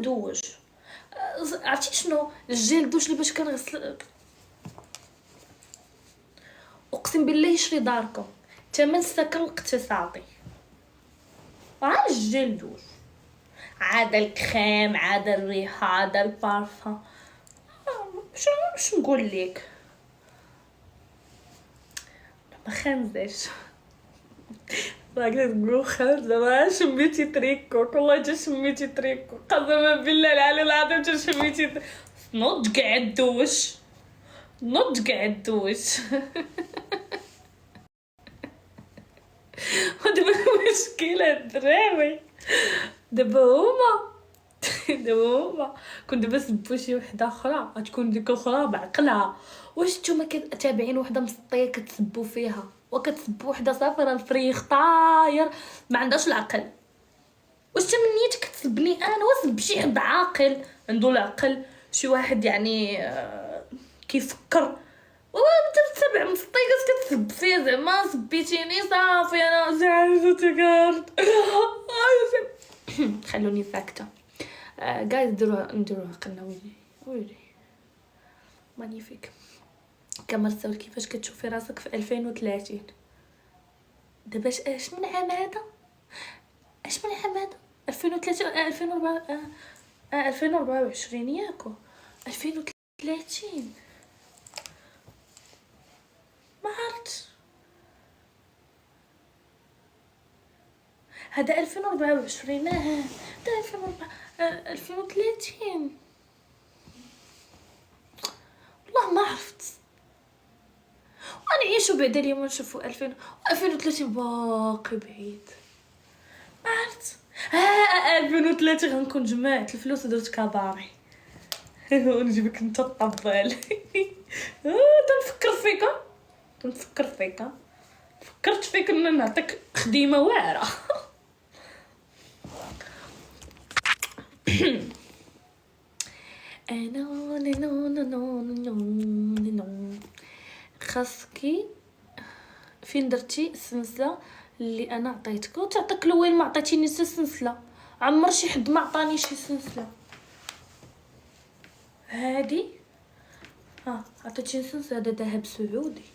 جيل دوش. عرفتي شنو الجيل دوش اللي باش كنغسل؟ اقسم بالله يشري داركم ثمن سكن اقتصادي. الجيل دوش عاد الكريم، عاد الريحه، عاد البارفان. باش نقول لك ما خنزش. راك تقولوا خالد ما شميتي تريكو، والله جا شميتي تريكو قسما بالله العلي العظيم جا شميتي نوض قاعد دوش ودابا المشكله الدراوي دابا هما كنت دابا سبوا شي وحده اخرى غتكون ديك اخرى بعقلها. واش نتوما تابعين وحده مسطيه كتسبوا فيها وكتسبوا وحده صافره الفريخ طاير ما عندهاش العقل؟ واش تمنيتك تسبني انا؟ وسب شي حد عاقل عنده العقل، شي واحد يعني كيفكر. تتبع مسطيه كتسب فيها زعما سبيتيني صافي انا زعلت كارت. خلوني ساكته. جايز نديروا عقلنا. ويلي مانيفيك. كمل صور كيفاش كتشوفي راسك في 2030 دابا؟ اش من عام هذا؟ 2030 2024 ياكو 2030 ما عرفت. هذا 2024 هذا 2030 والله ما عرفت. ونعيشوا بعد اليوم ونشوفوا 2030 باقي بعيد ما عرفت. 2030 غنكون جمعت الفلوس ودرت كباري ونجيبك انت الطبال. تنفكر فيك فكرت فيك ان نعطيك خديمه واعره. خاصكي فين درتي السلسله اللي انا عطيتك وتعطيك لوين ما عطيتيني السلسله؟ عمر شي حد ما عطاني شي سلسله. هادي عطيتيني سلسله. هذا ذهب سعودي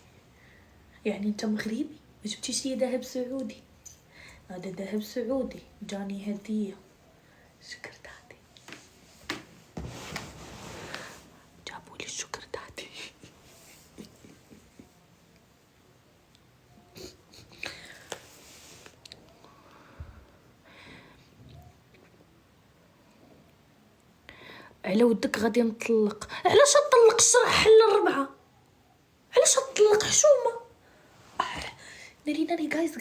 يعني انت مغربي ما جبتيش لي ذهب سعودي. هذا ذهب سعودي جاني هديه. شكر دادي جابوا لي الشكر دادي. على ودك غادي نطلق. علاش نطلق الشرح حل الربعه؟ علاش نطلق حشومه؟ ناري جايز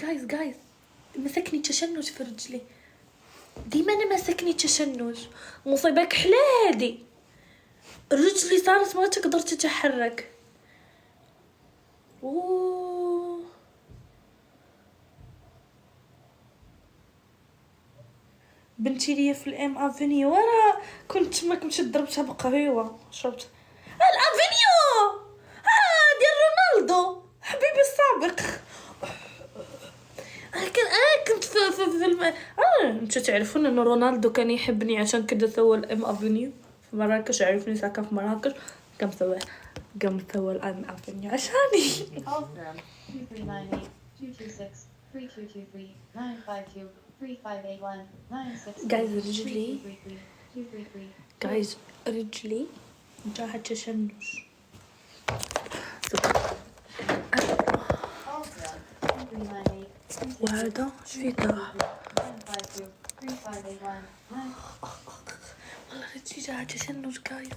مسكني تشنج في رجلي. ديما انا مسكني تشنج. مصيبك حلادي رجلي صارت ما تقدر تتحرك. بنتي ليا في الام افينيو وانا كنت ما كنتش ضربتها بقهوه شربت الافينيو ديال رونالدو حبيبي السابق. كنت في انتو تعرفون ان رونالدو كان يحبني عشان كده سوى الام افينيو في مراكش. عرفني ساكن في مراكش قام سوى الام افينيو عشاني. رجلي جاها تشنج. وهذا شفيك والله رجلي جاها تشنج جايز.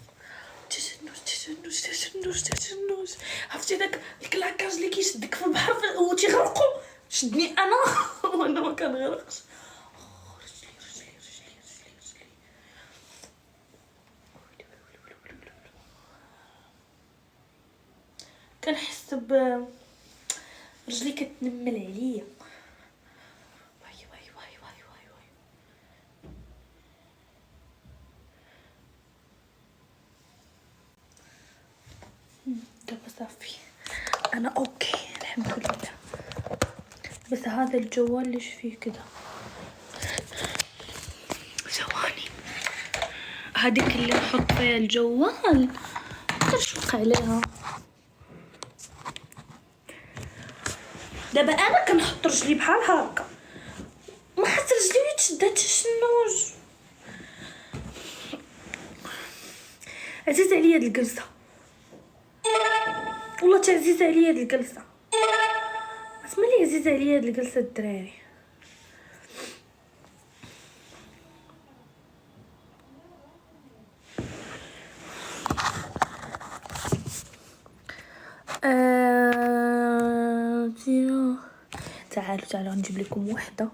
تشنج عرفتي داك الكلاكاج اللي كيشدك في البحر وتيغرقوا شدني انا وانا ما كنغرقش. رجلي كنحس رجلي كتنمل عليا. دابا صافي انا اوكي الحمد لله. بس هذا الجوال ليش فيه كده؟ ثواني هذيك اللي نحط فيها الجوال نشق عليها. دابا انا كنحط رجلي بحال هكا، ما حس رجلي تشدات شنوج. عزيز عليا هاد الجلسه، والله تعزيز عليا هاد الجلسه، اسمع لي عزيز عليا هاد الجلسه الدراري. تعالوا نجيب لكم وحده